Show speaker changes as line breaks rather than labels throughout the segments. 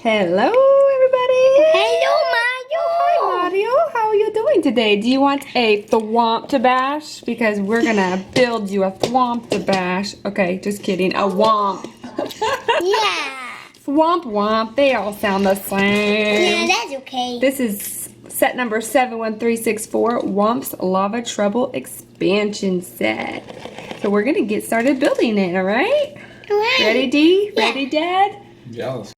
Hello, everybody.
Hello, Mario.
Hi, Mario. How are you doing today? Do you want a thwomp to bash? Because we're gonna build you a thwomp to bash. Okay, just kidding. A whomp.
Yeah.
Thwomp womp. They all sound the same.
Yeah, that's okay.
This is set number 71364, Whomp's Lava Trouble Expansion Set. So we're gonna get started building it, all right?
Right.
Ready, D?
Yeah.
Ready, Dad?
Jealous.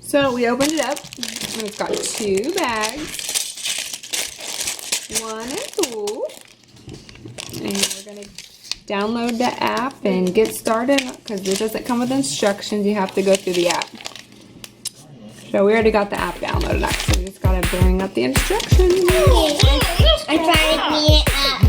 So we opened it up, and it's got 2 bags, 1 and 2, and we're going to download the app and get started, because it doesn't come with instructions, you have to go through the app. So we already got the app downloaded up, so we just got to bring up the instructions.
I'm trying to clean it up.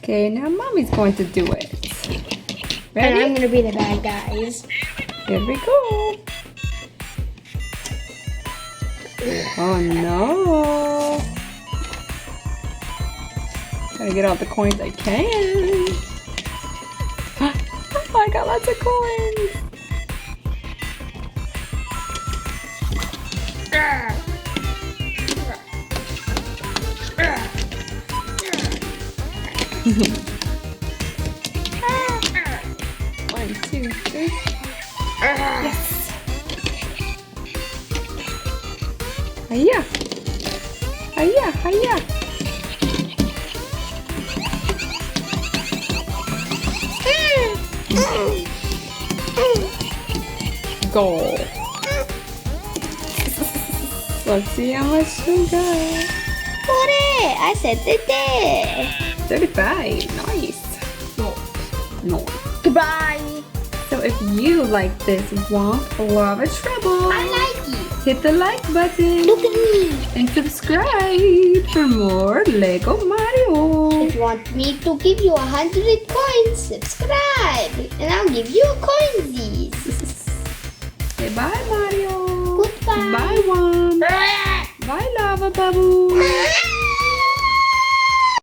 Okay, now Mommy's going to do it.
And I'm
Ready?
gonna be the bad guys.
Here we go. Oh no. Gotta get all the coins I can. Oh, I got lots of coins. One, two, three. Yes. Hiya. Hiya, hiya. Goal. Let's see how much we got.
Put it. I said it there.
35. Nice. No.
Goodbye.
So if you like this Whomp Lava Trouble,
I like it.
hit the like button
Look at me.
and subscribe for more Lego Mario.
If you want me to give you 100 coins, subscribe. And I'll give you a coinsies.
Say bye, Mario.
Goodbye.
Bye, Whomp. Bye, Lava Bubble.